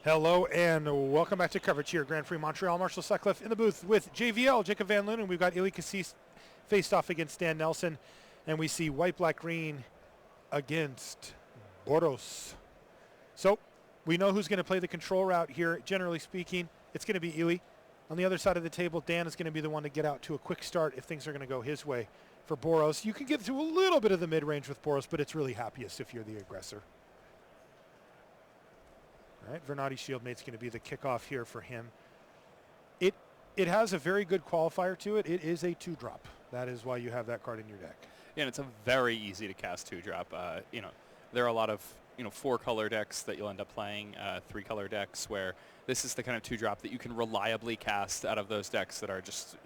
Hello and welcome back to coverage here at Grand Prix Montreal. Marshall Sutcliffe in the booth with JVL, Jacob Van Loon, and we've got Ili Cassis faced off against Dan Nelson, and we see white, black, green against Boros. So we know who's going to play the control route here. Generally speaking, it's going to be Ili. On the other side of the table, Dan is going to be the one to get out to a quick start if things are going to go his way. For Boros, you can get through a little bit of the mid-range with Boros, but it's really happiest if you're the aggressor. All right, Vernati Shieldmate's going to be the kickoff here for him. It has a very good qualifier to it. It is a 2-drop. That is why you have that card in your deck. Yeah, and it's a very easy to cast 2-drop. There are a lot of 4-color decks that you'll end up playing, 3-color decks, where this is the kind of 2-drop that you can reliably cast out of those decks that are just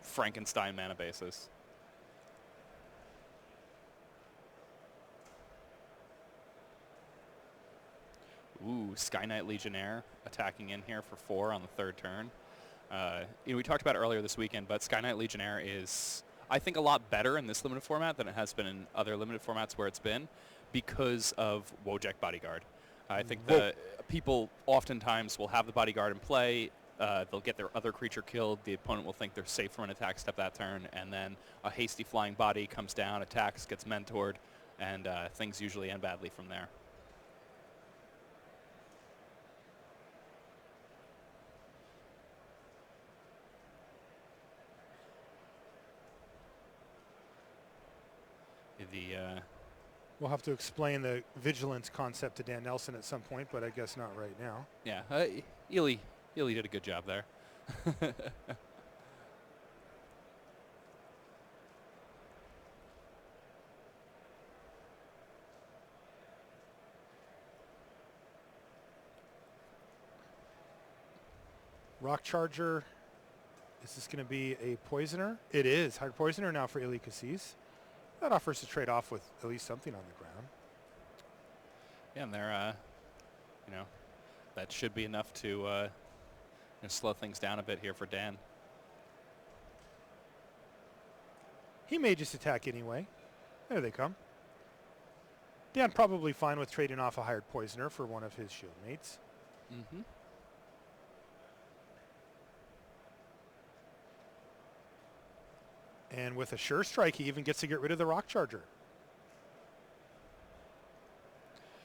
Frankenstein mana bases. Ooh, Sky Knight Legionnaire attacking in here for 4 on the 3rd turn. We talked about it earlier this weekend, but Sky Knight Legionnaire is, I think, a lot better in this limited format than it has been in other limited formats where it's been because of Wojek Bodyguard. I think that people oftentimes will have the Bodyguard in play. They'll get their other creature killed. The opponent will think they're safe from an attack step that turn, and then a hasty flying body comes down, attacks, gets mentored, and things usually end badly from there. We'll have to explain the vigilance concept to Dan Nelson at some point, but I guess not right now. Yeah, Ili did a good job there. Rock Charger. Is this going to be a Poisoner? It is. Hard Poisoner now for Ili Cassis. That offers to trade off with at least something on the ground. Yeah, and they're, that should be enough to slow things down a bit here for Dan. He may just attack anyway. There they come. Dan probably fine with trading off a Hired Poisoner for one of his shield mates. Mm-hmm. And with a Sure Strike, he even gets to get rid of the Rock Charger.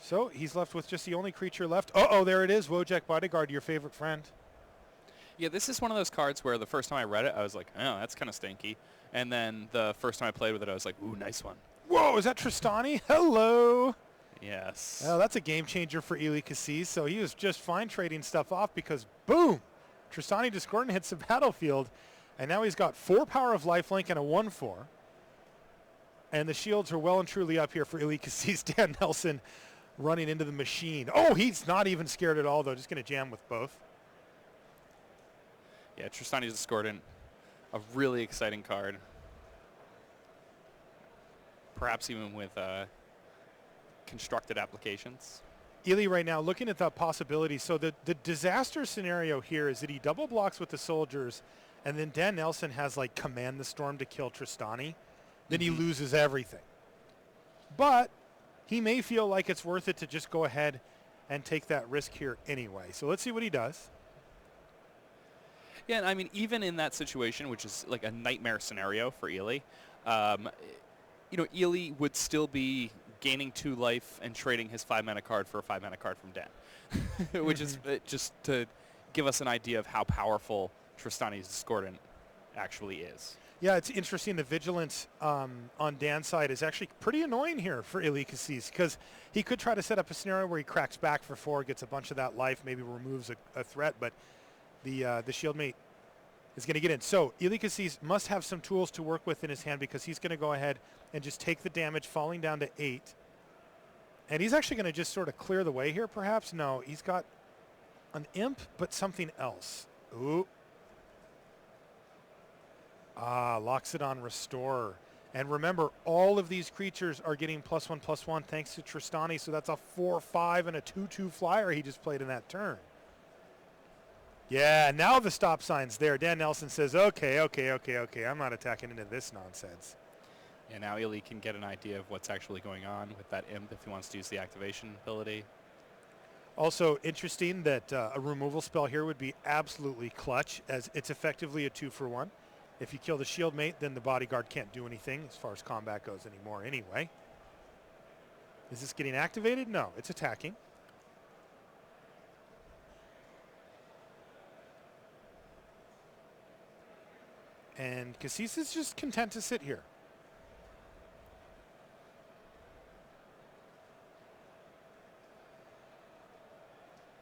So he's left with just the only creature left. Uh-oh, there it is. Wojek Bodyguard, your favorite friend. Yeah, this is one of those cards where the first time I read it, I was like, oh, that's kind of stinky. And then the first time I played with it, I was like, ooh, nice one. Whoa, is that Tristani? Hello. Yes. Well, that's a game changer for Ili Cassis. So he was just fine trading stuff off because, boom, Tristani Discordant hits the battlefield. And now he's got 4 power of lifelink and a 1/4. And the shields are well and truly up here for Ili Cassis. Dan Nelson running into the machine. Oh, he's not even scared at all, though. Just going to jam with both. Yeah, Tristani's Discordant, a really exciting card. Perhaps even with constructed applications. Ili right now looking at the possibilities. So the disaster scenario here is that he double blocks with the soldiers, and then Dan Nelson has like command the storm to kill Tristani. Then he loses everything. But he may feel like it's worth it to just go ahead and take that risk here anyway. So let's see what he does. Yeah, and I mean, even in that situation, which is like a nightmare scenario for Ili, Ili would still be gaining 2 life and trading his 5-mana card for a 5-mana card from Dan, which is just to give us an idea of how powerful Tristani's Discordant actually is. Yeah, it's interesting. The vigilance on Dan's side is actually pretty annoying here for Ili Cassis because he could try to set up a scenario where he cracks back for 4, gets a bunch of that life, maybe removes a threat, but the shield mate is going to get in. So Ili Cassis must have some tools to work with in his hand because he's going to go ahead and just take the damage, falling down to 8. And he's actually going to just sort of clear the way here, perhaps. No, he's got an imp, but something else. Ooh. Locks it on Restore. And remember, all of these creatures are getting +1/+1 thanks to Tristani, so that's a 4/5 and a 2/2 flyer he just played in that turn. Yeah, now the stop sign's there. Dan Nelson says, okay, I'm not attacking into this nonsense. And now Ili can get an idea of what's actually going on with that imp if he wants to use the activation ability. Also interesting that a removal spell here would be absolutely clutch, as it's effectively a 2-for-1. If you kill the shield mate, then the bodyguard can't do anything as far as combat goes anymore anyway. Is this getting activated? No, it's attacking. And Cassis is just content to sit here.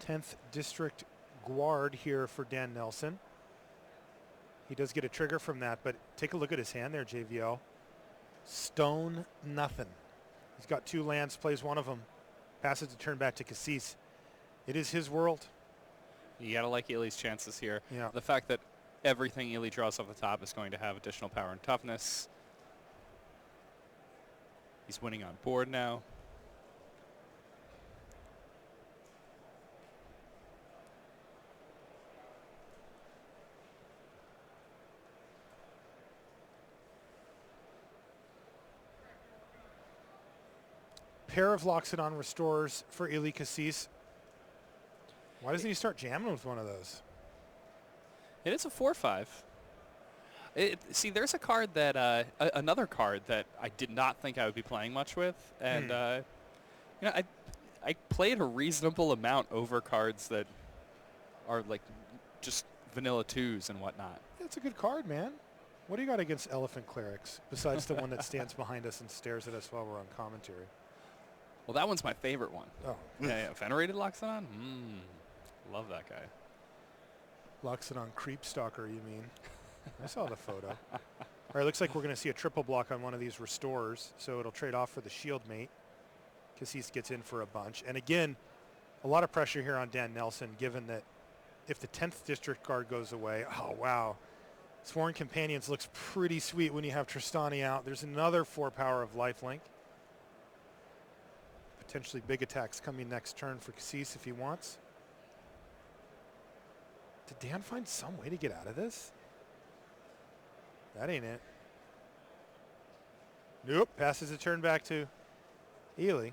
Tenth District Guard here for Dan Nelson. He does get a trigger from that, but take a look at his hand there, JVL. Stone nothing. He's got 2 lands, plays one of them, passes the turn back to Cassis. It is his world. You got to like Ely's chances here. Yeah. The fact that everything Ely draws off the top is going to have additional power and toughness. He's winning on board now. Pair of Loxodon Restorers for Ely Cassis. Why doesn't he start jamming with one of those? It is a 4/5. See, there's a card that another card that I did not think I would be playing much with, and I played a reasonable amount over cards that are like just vanilla 2s and whatnot. It's a good card, man. What do you got against Elephant Clerics besides the one that stands behind us and stares at us while we're on commentary? Well, that one's my favorite one. Oh, Yeah, Venerated Loxodon? Love that guy. Loxodon Creepstalker, you mean? I saw the photo. All right, looks like we're going to see a triple block on one of these Restorers, so it'll trade off for the shield mate. Cassis gets in for a bunch. And again, a lot of pressure here on Dan Nelson, given that if the 10th District Guard goes away, oh, wow. Sworn Companions looks pretty sweet when you have Tristani out. There's another 4 power of lifelink. Potentially big attacks coming next turn for Cassis if he wants. Did Dan find some way to get out of this? That ain't it. Nope. Passes the turn back to Ely.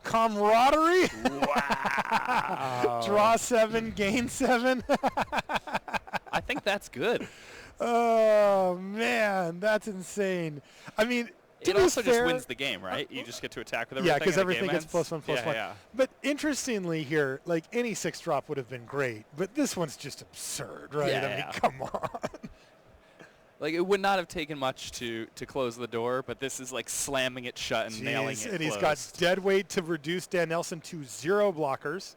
Camaraderie? Wow. Draw 7, gain 7. I think that's good. Oh, man. That's insane. I mean, It also just wins the game, right? You just get to attack with everything. Yeah, because and the everything game gets ends. +1/+1. Yeah. But interestingly here, like any 6-drop would have been great, but this one's just absurd, right? Yeah, I mean, yeah. come on. Like, it would not have taken much to close the door, but this is like slamming it shut and nailing it And he's closed. got dead weight to reduce Dan Nelson to 0 blockers.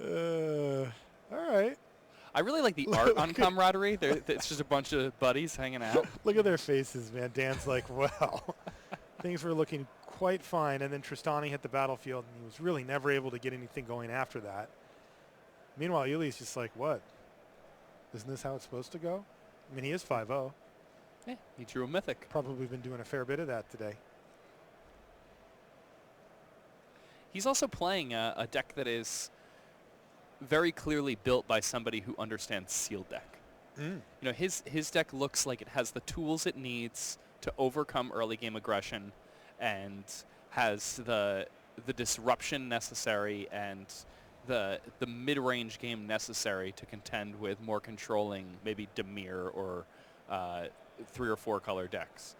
All right. I really like the art on Camaraderie. It's just a bunch of buddies hanging out. Look at their faces, man. Dan's like, well, things were looking quite fine. And then Tristani hit the battlefield, and he was really never able to get anything going after that. Meanwhile, Ely's just like, what? Isn't this how it's supposed to go? I mean, he is 5-0. Yeah, he drew a mythic. Probably been doing a fair bit of that today. He's also playing a deck that is very clearly built by somebody who understands sealed deck. You know, his deck looks like it has the tools it needs to overcome early game aggression and has the disruption necessary and the mid-range game necessary to contend with more controlling, maybe Dimir or 3 or 4 color decks.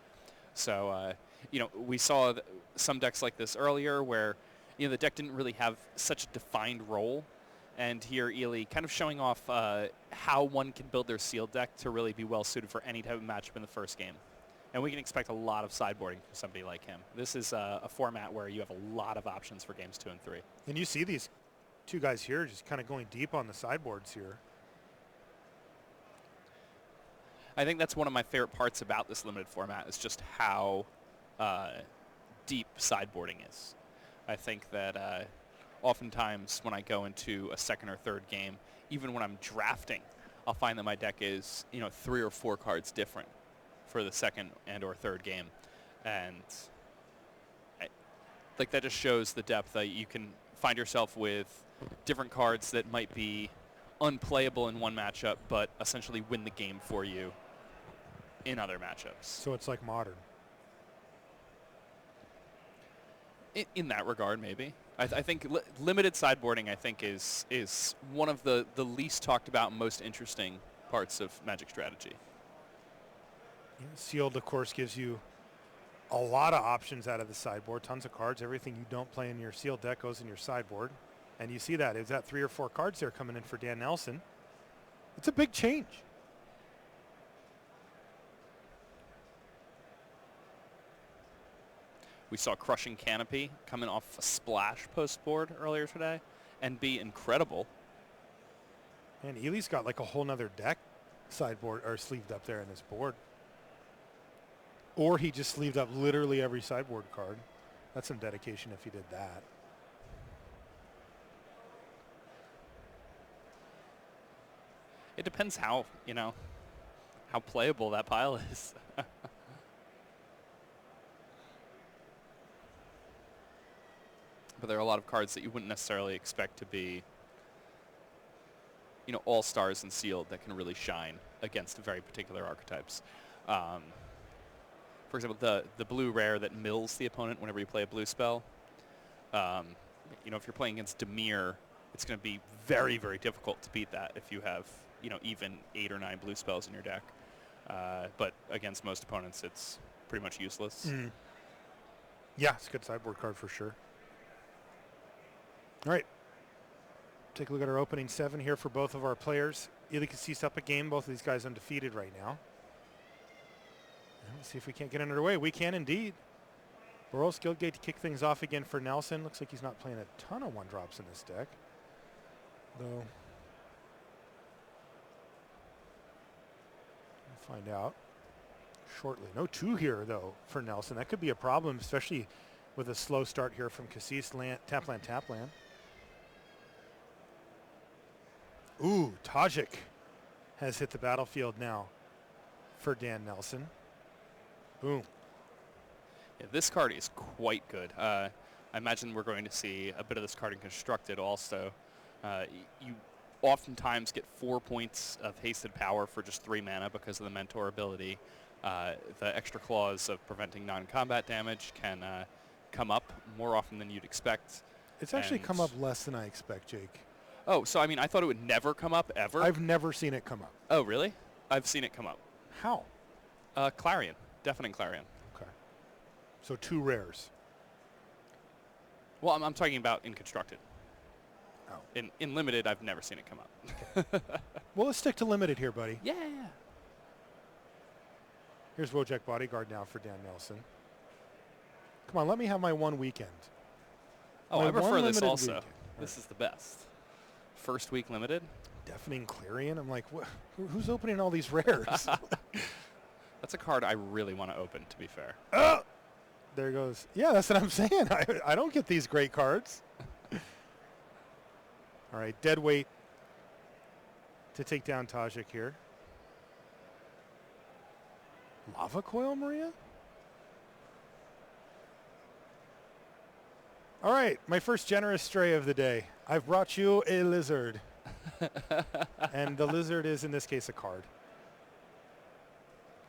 So, you know, we saw some decks like this earlier where, you know, the deck didn't really have such a defined role. And here, Ely kind of showing off how one can build their sealed deck to really be well suited for any type of matchup in the first game. And we can expect a lot of sideboarding from somebody like him. This is a format where you have a lot of options for games 2 and 3. And you see these 2 guys here just kind of going deep on the sideboards here. I think that's one of my favorite parts about this limited format is just how deep sideboarding is. I think that oftentimes when I go into a second or third game, even when I'm drafting, I'll find that my deck is, you know, 3 or 4 cards different for the second and or third game. And like that just shows the depth that you can find yourself with different cards that might be unplayable in one matchup, but essentially win the game for you in other matchups. So it's like Modern. In that regard, maybe. I think limited sideboarding, I think, is one of the least talked about and most interesting parts of Magic strategy. Yeah, sealed, of course, gives you a lot of options out of the sideboard. Tons of cards. Everything you don't play in your sealed deck goes in your sideboard. And you see that. Is that 3 or 4 cards there coming in for Dan Nelson? It's a big change. We saw Crushing Canopy coming off a splash post board earlier today and be incredible. And Ely's got like a whole nother deck sideboard or sleeved up there in his board. Or he just sleeved up literally every sideboard card. That's some dedication if he did that. It depends how playable that pile is. But there are a lot of cards that you wouldn't necessarily expect to be, all-stars and sealed that can really shine against very particular archetypes. For example, the blue rare that mills the opponent whenever you play a blue spell. If you're playing against Dimir, it's going to be very, very difficult to beat that if you have, even 8 or 9 blue spells in your deck. But against most opponents, it's pretty much useless. Mm. Yeah, it's a good sideboard card for sure. All right. Take a look at our opening 7 here for both of our players. Ely Cassis up a game. Both of these guys undefeated right now. Let's see if we can't get underway. We can indeed. Boros Guildgate to kick things off again for Nelson. Looks like he's not playing a ton of 1-drops in this deck. Though, we'll find out shortly. No 2 here, though, for Nelson. That could be a problem, especially with a slow start here from Cassis. Tap land. Ooh, Tajik has hit the battlefield now for Dan Nelson. Boom. Yeah, this card is quite good. I imagine we're going to see a bit of this card in Constructed also. You oftentimes get 4 points of hasted power for just 3 mana because of the Mentor ability. The extra clause of preventing non-combat damage can come up more often than you'd expect. It's actually come up less than I expect, Jake. Oh, so I thought it would never come up, ever? I've never seen it come up. Oh, really? I've seen it come up. How? Clarion. Deafening Clarion. Okay. So 2 rares. Well, I'm talking about in Constructed. Oh. In Limited, I've never seen it come up. Okay. Well, let's stick to Limited here, buddy. Yeah. Here's Wojak Bodyguard now for Dan Nelson. Come on, let me have my 1 weekend. Oh, my I prefer this also. Weekend. This is the best. First week Limited. Deafening Clarion? I'm like, who's opening all these rares? That's a card I really want to open, to be fair. Oh! There goes. Yeah, that's what I'm saying. I don't get these great cards. All right, Deadweight to take down Tajik here. Lava Coil, Maria? All right, my first generous stray of the day. I've brought you a lizard. And the lizard is, in this case, a card.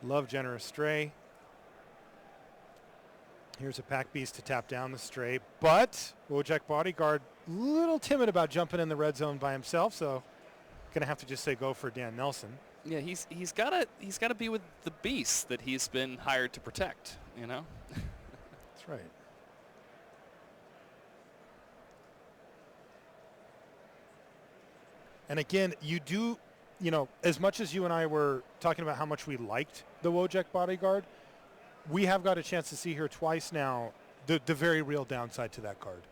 Love generous stray. Here's a pack beast to tap down the stray. But Wojak Bodyguard, little timid about jumping in the red zone by himself, so going to have to just say go for Dan Nelson. Yeah, he's got to be with the beast that he's been hired to protect, That's right. And again, you do, as much as you and I were talking about how much we liked the Wojak Bodyguard, we have got a chance to see here twice now the very real downside to that card,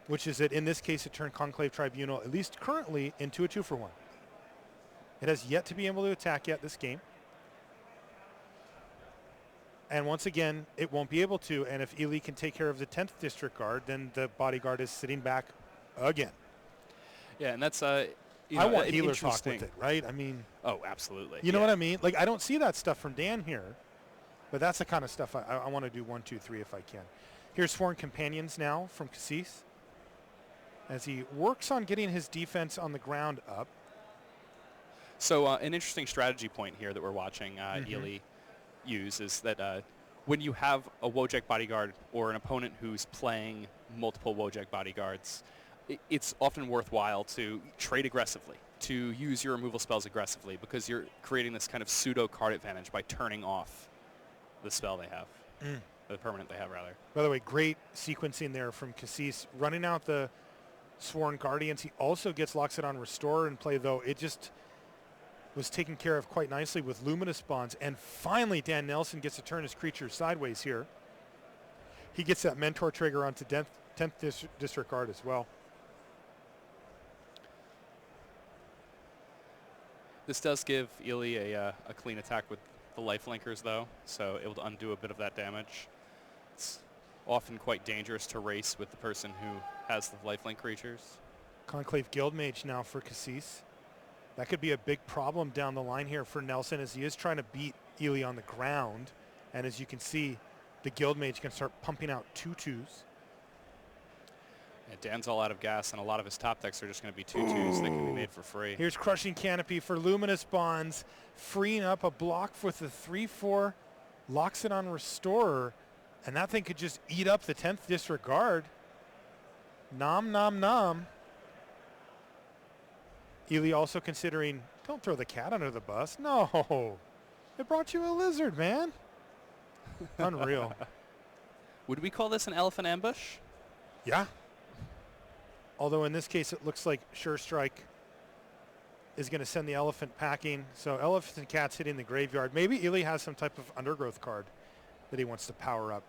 which is that in this case it turned Conclave Tribunal, at least currently, into a 2-for-1. It has yet to be able to attack yet this game. And once again, it won't be able to. And if Ely can take care of the 10th District Guard, then the Bodyguard is sitting back again. Yeah, and that's I want Healer's Hawk with it, right? Oh, absolutely. You know what I mean? Like, I don't see that stuff from Dan here, but that's the kind of stuff I want to do 1, 2, 3 if I can. Here's Sworn Companions now from Cassis as he works on getting his defense on the ground up. So an interesting strategy point here that we're watching Ely use is that when you have a Wojak bodyguard or an opponent who's playing multiple Wojak bodyguards, it's often worthwhile to trade aggressively, to use your removal spells aggressively, because you're creating this kind of pseudo card advantage by turning off the spell they have, the permanent they have, rather. By the way, great sequencing there from Cassis. Running out the Sworn Guardians. He also gets Loxodon Restore in play, though. It just was taken care of quite nicely with Luminous Bonds. And finally, Dan Nelson gets to turn his creature sideways here. He gets that Mentor trigger onto 10th District Guard as well. This does give Ely a clean attack with the life linkers, though, so it will undo a bit of that damage. It's often quite dangerous to race with the person who has the lifelink creatures. Conclave Guildmage now for Cassis. That could be a big problem down the line here for Nelson, as he is trying to beat Ely on the ground. And as you can see, the Guildmage can start pumping out 2/2s. Yeah, Dan's all out of gas, and a lot of his top decks are just going to be 2/2s that can be made for free. Here's Crushing Canopy for Luminous Bonds, freeing up a block with the 3/4 Loxodon Restorer. And that thing could just eat up the 10th District Guard. Nom, nom, nom. Ely also considering, don't throw the cat under the bus. No, it brought you a lizard, man. Unreal. Would we call this an elephant ambush? Yeah. Although in this case, it looks like Sure Strike is going to send the elephant packing. So elephants and cats hitting the graveyard. Maybe Ely has some type of undergrowth card that he wants to power up.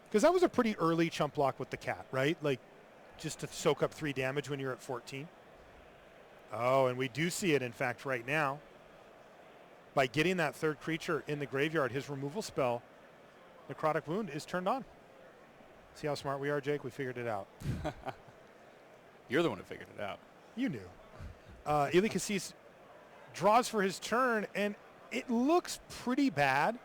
Because that was a pretty early chump block with the cat, right? Like just to soak up 3 damage when you're at 14. Oh, and we do see it, in fact, right now. By getting that 3rd creature in the graveyard, his removal spell, Necrotic Wound, is turned on. See how smart we are, Jake? We figured it out. You're the one who figured it out. You knew. Ely Cassis draws for his turn, and it looks pretty bad.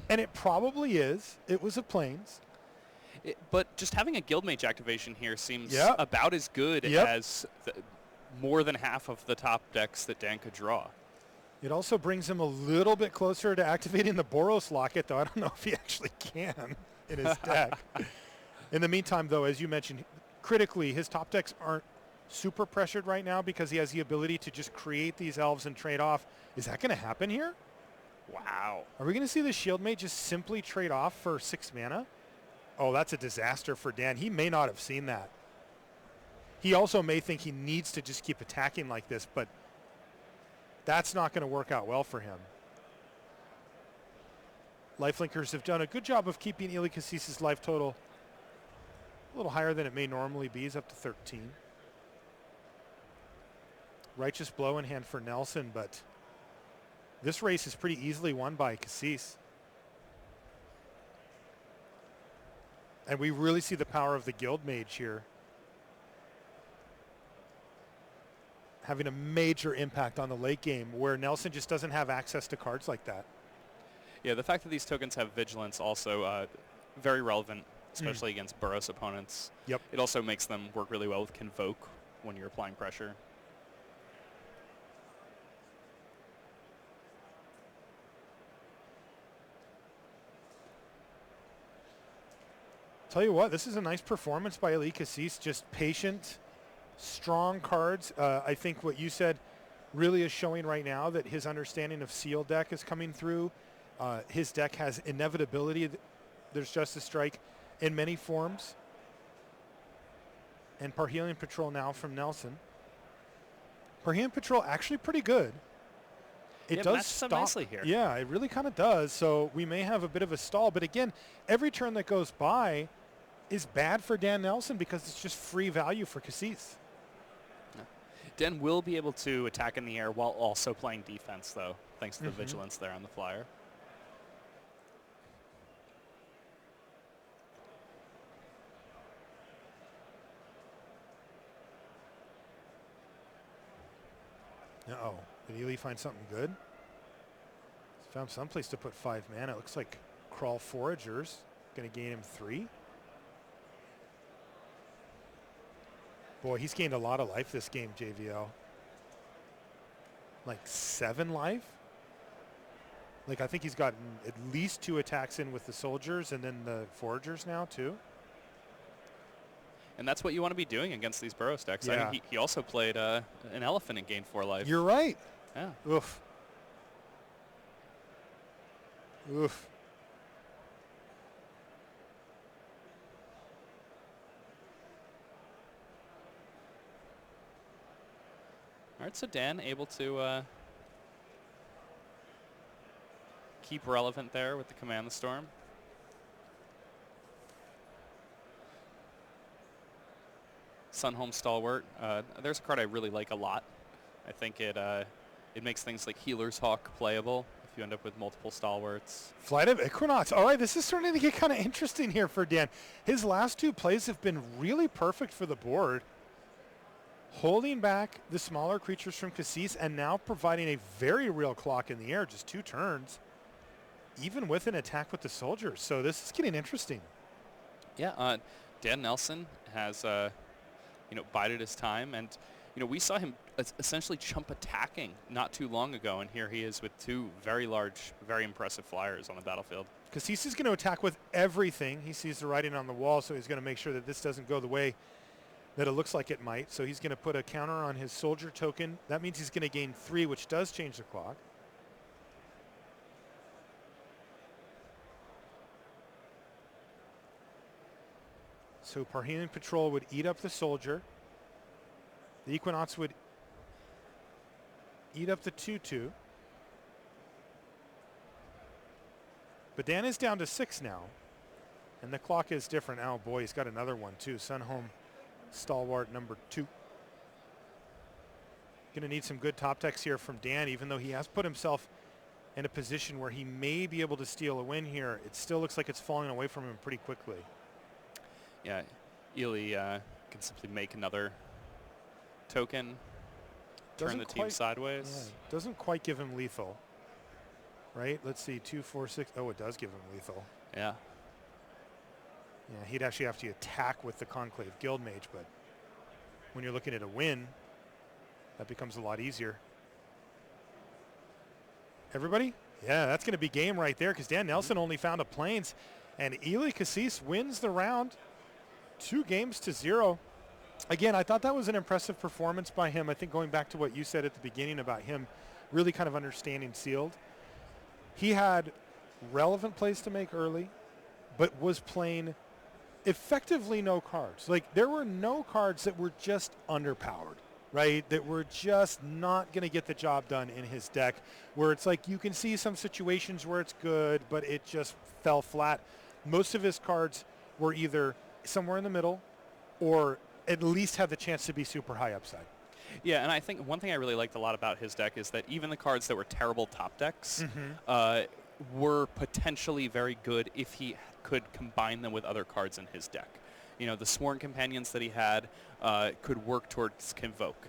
And it probably is. It was a Plains. But just having a Guildmage activation here seems Yep. about as good Yep. as more than half of the top decks that Dan could draw. It also brings him a little bit closer to activating the Boros Locket, though I don't know if he actually can in his deck. In the meantime, though, as you mentioned, critically, his top decks aren't super pressured right now because he has the ability to just create these elves and trade off. Is that going to happen here? Wow. Are we going to see the Shieldmate just simply trade off for 6 mana? Oh, that's a disaster for Dan. He may not have seen that. He also may think he needs to just keep attacking like this, but that's not going to work out well for him. Lifelinkers have done a good job of keeping Ely Cassis' life total a little higher than it may normally be. He's up to 13. Righteous Blow in hand for Nelson, but this race is pretty easily won by Cassis. And we really see the power of the Guildmage here, having a major impact on the late game where Nelson just doesn't have access to cards like that. Yeah, the fact that these tokens have Vigilance also very relevant, especially against Boros opponents. Yep. It also makes them work really well with Convoke when you're applying pressure. Tell you what, this is a nice performance by Ely Cassis. Just patient, strong cards. I think what you said really is showing right now that his understanding of Seal deck is coming through. His deck has inevitability. There's Justice Strike in many forms. And Parhelion Patrol now from Nelson. Parhelion Patrol actually pretty good. It does matches up stop nicely here. Yeah, it really kind of does. So we may have a bit of a stall. But again, every turn that goes by is bad for Dan Nelson because it's just free value for Cassis. Dan will be able to attack in the air while also playing defense, though, thanks to the Vigilance there on the flyer. Uh-oh. Did Ely find something good? He's found someplace to put 5 mana. It looks like Crawl Foragers. Going to gain him 3. Boy, he's gained a lot of life this game, JVL. Like 7 life? Like, I think he's gotten at least 2 attacks in with the soldiers and then the foragers now, too. And that's what you want to be doing against these burrow stacks. Yeah. I mean, he also played an elephant and gained 4 life. You're right. Yeah. Oof. Oof. All right, so Dan able to keep relevant there with the Command the Storm. Sunhome Stalwart. There's a card I really like a lot. I think it makes things like Healer's Hawk playable if you end up with multiple Stalwarts. Flight of Equinox. All right, this is starting to get kind of interesting here for Dan. His last 2 plays have been really perfect for the board. Holding back the smaller creatures from Cassis and now providing a very real clock in the air, just 2 turns, even with an attack with the soldiers. So this is getting interesting. Yeah, Dan Nelson has bided his time, and we saw him essentially chump attacking not too long ago, and here he is with 2 very large, very impressive flyers on the battlefield. Cassis is going to attack with everything. He sees the writing on the wall, so he's going to make sure that this doesn't go the way that it looks like it might. So he's going to put a counter on his soldier token. That means he's going to gain 3, which does change the clock. So Parhelion Patrol would eat up the soldier. The Equinox would eat up the 2/2. But Dan is down to 6 now. And the clock is different. Oh boy, he's got another one too. Sunhome Stalwart number 2. Going to need some good top decks here from Dan, even though he has put himself in a position where he may be able to steal a win here. It still looks like it's falling away from him pretty quickly. Yeah, Ely can simply make another token, turn the team sideways. Yeah, doesn't quite give him lethal. Right? Let's see, 2, 4, 6. Oh, it does give him lethal. Yeah. Yeah, he'd actually have to attack with the Conclave Guildmage, but when you're looking at a win, that becomes a lot easier. Everybody? Yeah, that's going to be game right there because Dan Nelson only found a Plains, and Ely Cassis wins the round 2-0. Again, I thought that was an impressive performance by him. I think going back to what you said at the beginning about him really kind of understanding sealed. He had relevant plays to make early, but was playing effectively no cards. Like, there were no cards that were just underpowered, right? That were just not going to get the job done in his deck, where it's like you can see some situations where it's good, but it just fell flat. Most of his cards were either somewhere in the middle or at least had the chance to be super high upside. Yeah, and I think one thing I really liked a lot about his deck is that even the cards that were terrible top decks were potentially very good if he could combine them with other cards in his deck. The Sworn Companions that he had could work towards Convoke.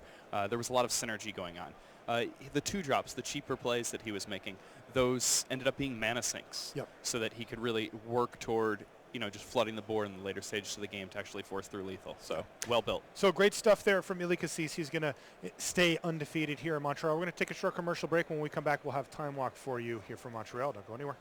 There was a lot of synergy going on. The 2-drops, the cheaper plays that he was making, those ended up being mana sinks. Yep. So that he could really work toward just flooding the board in the later stages of the game to actually force through lethal. So, well built. So great stuff there from Ely Cassis. He's going to stay undefeated here in Montreal. We're going to take a short commercial break. When we come back, we'll have Time Walk for you here from Montreal. Don't go anywhere.